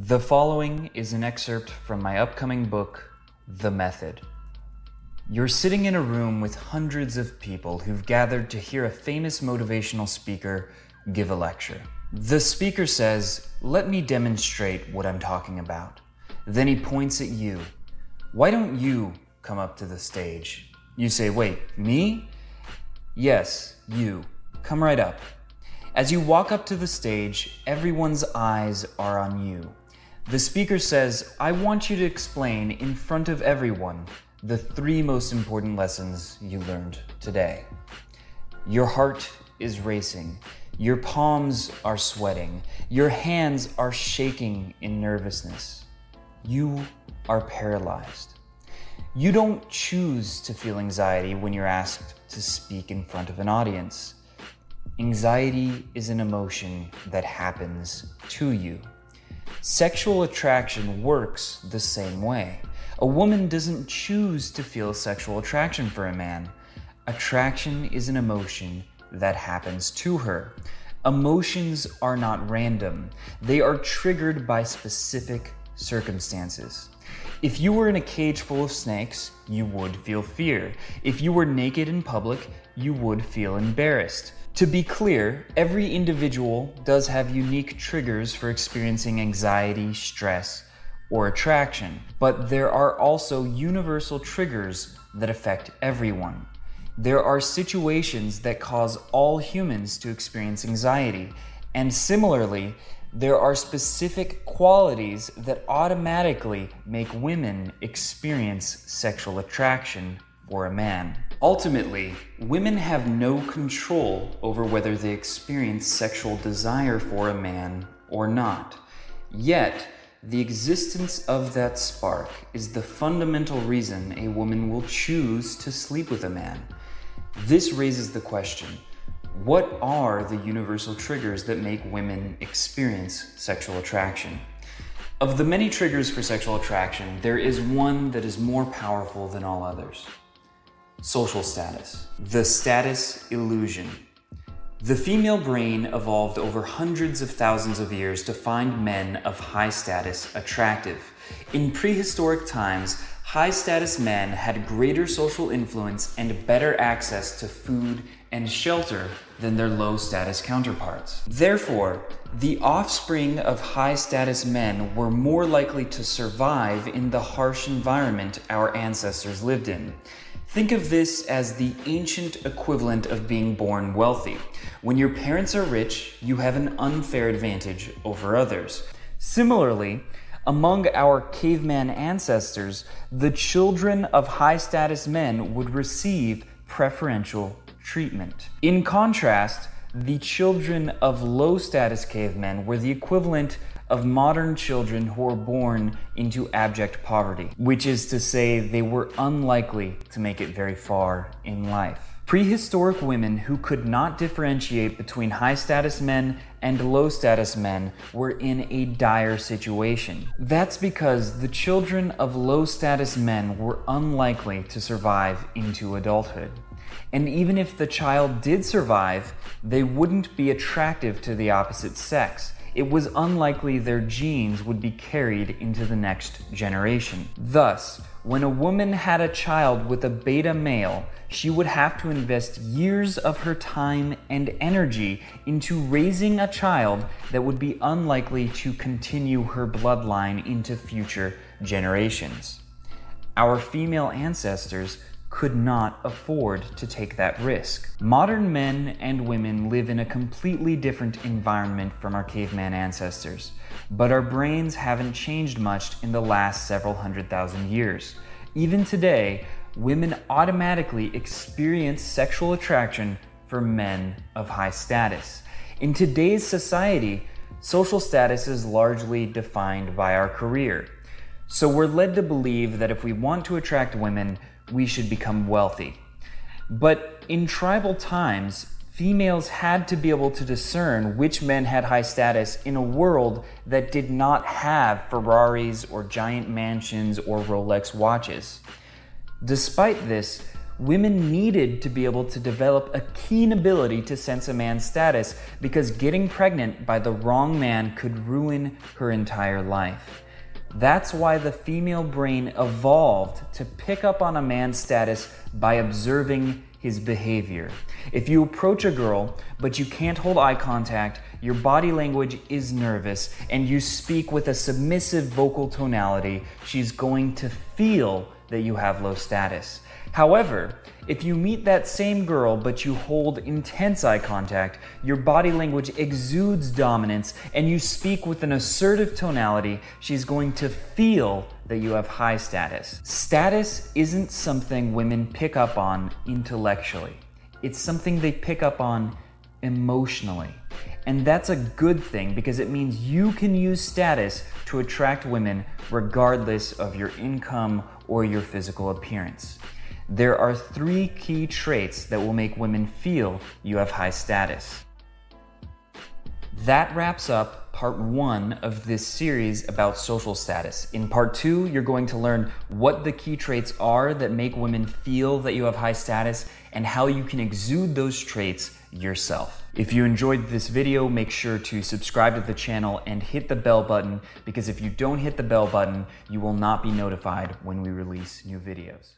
The following is an excerpt from my upcoming book, The Method. You're sitting in a room with hundreds of people who've gathered to hear a famous motivational speaker give a lecture. The speaker says, "Let me demonstrate what I'm talking about." Then he points at you. "Why don't you come up to the stage?" You say, "Wait, me?" "Yes, you. Come right up." As you walk up to the stage, everyone's eyes are on you. The speaker says, "I want you to explain in front of everyone the 3 most important lessons you learned today." Your heart is racing. Your palms are sweating. Your hands are shaking in nervousness. You are paralyzed. You don't choose to feel anxiety when you're asked to speak in front of an audience. Anxiety is an emotion that happens to you. Sexual attraction works the same way. A woman doesn't choose to feel sexual attraction for a man. Attraction is an emotion that happens to her. Emotions are not random. They are triggered by specific circumstances. If you were in a cage full of snakes, you would feel fear. If you were naked in public, you would feel embarrassed. To be clear, every individual does have unique triggers for experiencing anxiety, stress, or attraction, but there are also universal triggers that affect everyone. There are situations that cause all humans to experience anxiety, and similarly, there are specific qualities that automatically make women experience sexual attraction for a man. Ultimately, women have no control over whether they experience sexual desire for a man or not. Yet, the existence of that spark is the fundamental reason a woman will choose to sleep with a man. This raises the question, what are the universal triggers that make women experience sexual attraction? Of the many triggers for sexual attraction, there is one that is more powerful than all others. Social status. The status illusion. The female brain evolved over hundreds of thousands of years to find men of high status attractive. In prehistoric times, high status men had greater social influence and better access to food and shelter than their low status counterparts. Therefore, the offspring of high status men were more likely to survive in the harsh environment our ancestors lived in. Think of this as the ancient equivalent of being born wealthy. When your parents are rich, you have an unfair advantage over others. Similarly, among our caveman ancestors, the children of high-status men would receive preferential treatment. In contrast, the children of low-status cavemen were the equivalent of modern children who were born into abject poverty, which is to say they were unlikely to make it very far in life. Prehistoric women who could not differentiate between high-status men and low-status men were in a dire situation. That's because the children of low-status men were unlikely to survive into adulthood. And even if the child did survive, they wouldn't be attractive to the opposite sex. It was unlikely their genes would be carried into the next generation. Thus, when a woman had a child with a beta male, she would have to invest years of her time and energy into raising a child that would be unlikely to continue her bloodline into future generations. Our female ancestors could not afford to take that risk. Modern men and women live in a completely different environment from our caveman ancestors, but our brains haven't changed much in the last several 100,000 years. Even today, women automatically experience sexual attraction for men of high status. In today's society, social status is largely defined by our career. So we're led to believe that if we want to attract women, we should become wealthy. But in tribal times, females had to be able to discern which men had high status in a world that did not have Ferraris or giant mansions or Rolex watches. Despite this, women needed to be able to develop a keen ability to sense a man's status because getting pregnant by the wrong man could ruin her entire life. That's why the female brain evolved to pick up on a man's status by observing his behavior. If you approach a girl, but you can't hold eye contact, your body language is nervous, and you speak with a submissive vocal tonality, she's going to feel that you have low status. However, if you meet that same girl but you hold intense eye contact, your body language exudes dominance, and you speak with an assertive tonality, she's going to feel that you have high status. Status isn't something women pick up on intellectually. It's something they pick up on emotionally. And that's a good thing because it means you can use status to attract women regardless of your income or your physical appearance. There are 3 key traits that will make women feel you have high status. That wraps up part 1 of this series about social status. In part 2, you're going to learn what the key traits are that make women feel that you have high status and how you can exude those traits yourself. If you enjoyed this video, make sure to subscribe to the channel and hit the bell button, because if you don't hit the bell button, you will not be notified when we release new videos.